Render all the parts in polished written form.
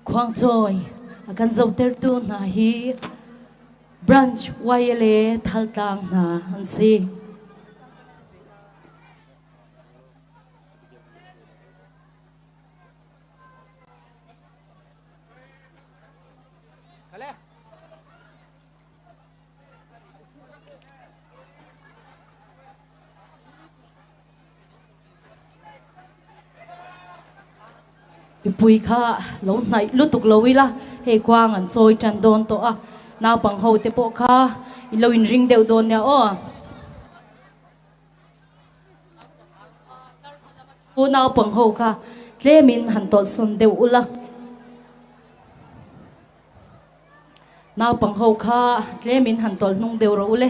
khoang trôi kan dâu ter tu na hi branch waile thal tang na an si bùi kha lâu này lúc tục lâu la hệ quang ăn trôi tràn đòn to à nào bằng hậu te bộ kha lâu in ring đều đòn nha ô u nào bằng hậu kha lê min hàn to sun đều ula nào bằng hậu kha lê min hàn to nung đều rồi ule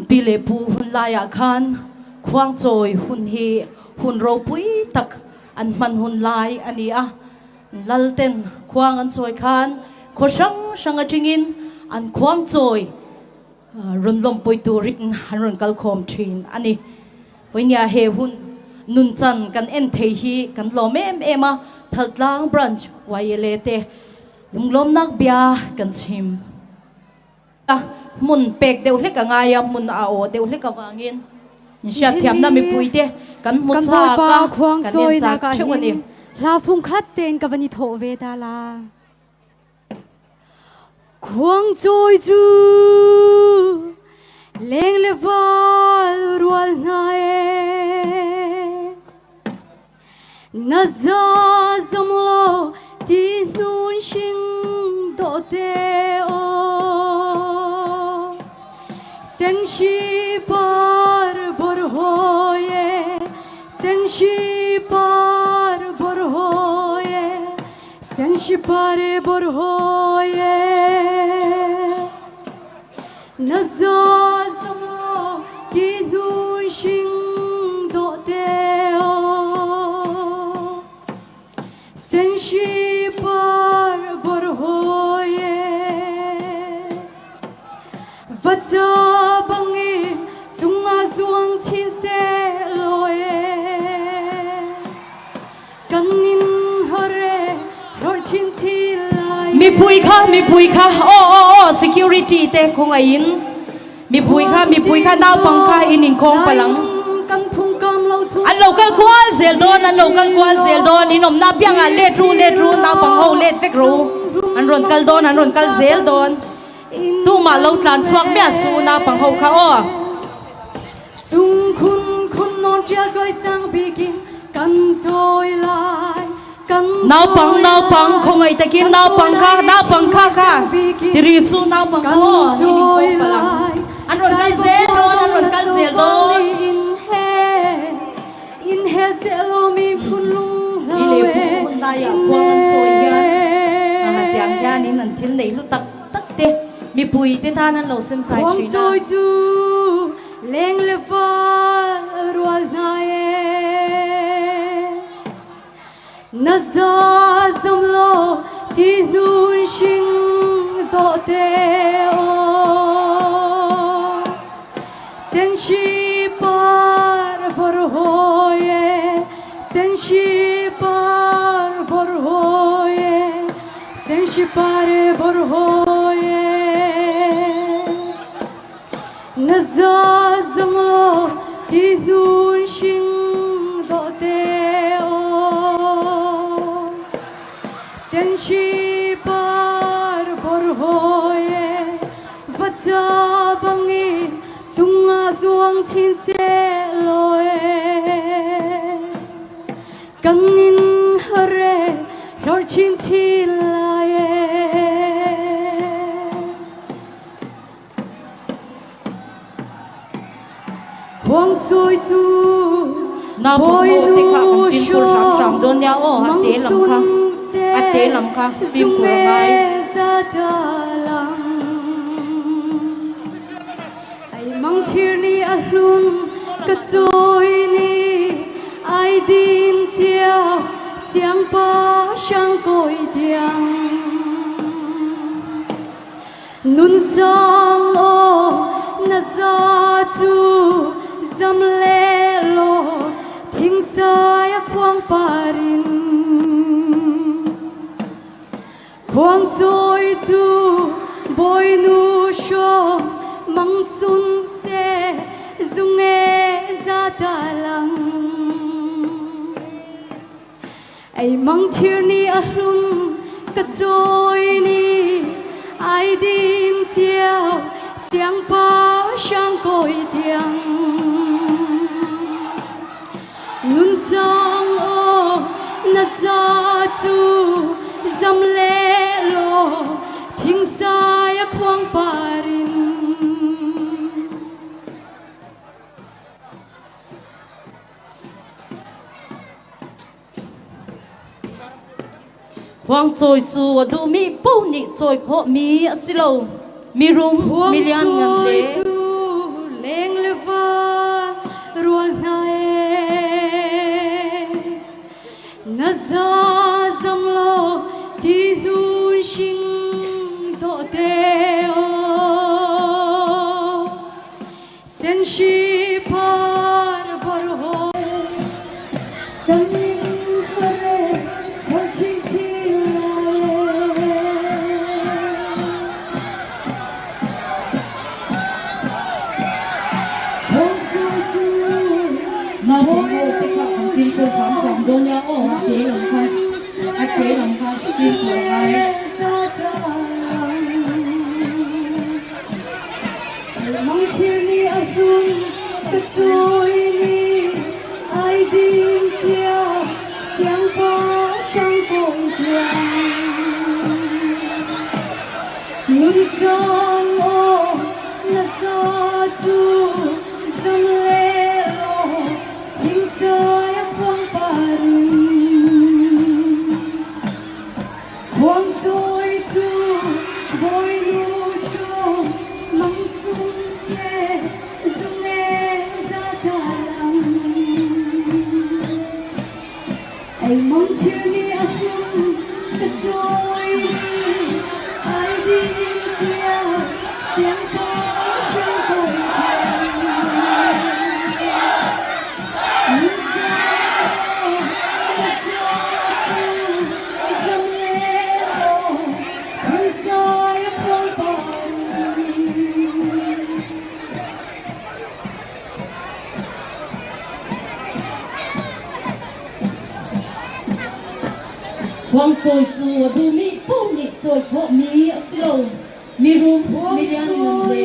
pi lê pu hun la ya khan khoang trôi hun hi hun ro pui tak an man hun lai ani a lal ten khoang an trôi khan kho sang a tingin an khoang trôi run lom pui tu rin han run kal khom thin ani poinia he hun nun chan kan en thei hi kan lom em a thaltlang branch waile te lunglom nak bia kan chim mun pek deuh hlek anga ya mun a o deuh hlek awangin Insiat thiam na mi pui te kan mu cha ka khoang trôi na ka hin la phung khat ten ka vani tho ve ta la khoang trôi chu leng le val rual na e na za zam lo ti nun sing do te o sen shi par bor hoye sen shi par bor hoye sen shi par bor hoye na za zam lo ti nun sing do te o sen shi par bor hoye vata bangi zunga zuang chin se loye kanin hore ror chin chi lai mi pui kha o security te khong ain mi pui kha naw pang kha in khong palang kan phung kam lo chu an local kwal zel don inom na piang a le tru naw pang ho le vek ro an ron kal zel don tu ma lo tlan chuak me su na pang ho kha o sung khun non chia trôi sang begin kan trôi lại kan naw pang khong ai takin naw pang kha tiri su naw pang ho trôi lại an ron kal zel don in he se lo mi phun lung la ile we pu na ya khong an choi ya a tiang ya ni nan thil nei lu tak te mi pui te than an lo sem sai khoang trina trôi chu leng le val rual na e na za zam lo ti nun sing do te o sen shi par bor hoye sen shi par bor hoye sen shi par bor hoye na za zam lo ti nun sing do te o sen shi par bor hoye vata bangi zunga zuang chin se loe kanin hare lor chin chi lae khoang trôi chu na pang ho te kha kan pin kur sam don ya o ha te lam kha pin kur ngai ai mang thir ni a hlun ka trôi ni ai din chiao xiang pa sang koi tiang nun sang o na za chu zam le lo thing khoang trôi chu bồi nu sho mang sun se dung nghe ra ta lăng ai mang thier ni a hlum ka trôi ni ai din chiao xiang pa sang coi tiếng nun sang o na za chu dam le lo thing sai a khoang parin khoang trôi chu du mi po ni trôi kho mi asilo mi rum mi lian ngam le leng leva rual nae na za zam lo ti nun sing to te o sen shi par bar ho kan ning khare ho chi chi na bo te ka kan tin ko sam sam do ya o te lang kha tin ko ai mang thier ni a hlum ka trôi ni ai din chiao xiang pa sang coi tiếng nun sang o na sa chu dam le lo thing sai a khoang parin khoang trôi chu bồi nu sho mang sun se dung nghe ra ta lăng ai mong thier ni a hlum ka trôi ni ai din chiao xiang pa sang coi khoang trôi chu du mi po ni trôi kho mi asilo mi rum mi lian ngam le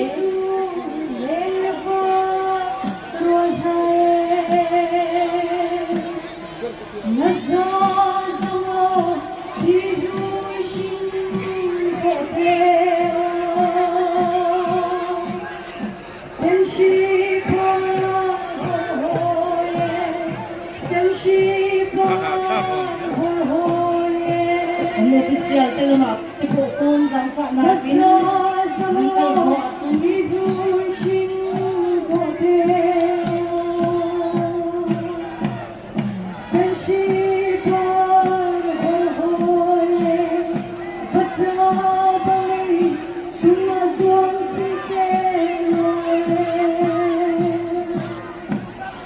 official te ma te ko son sang fa na pin nang kai ho chu đi đôi xin có thể sen si par hồi bắt ra bay chúng ta xuống chỉ sẽ nói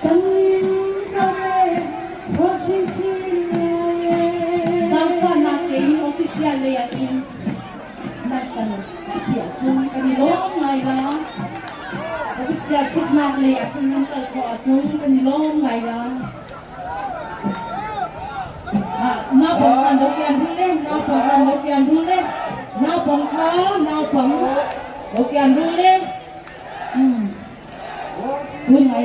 tâm linh ta về vô chi chi sang fa na ke official le ya in na kan ya chung kan lo ngai la official chuk na le ya chung nang kai ho chung kan lo ngai la na pong kan do kian hu le na pong kan do kian hu le na pong kha na pong do kian hu le hun ngai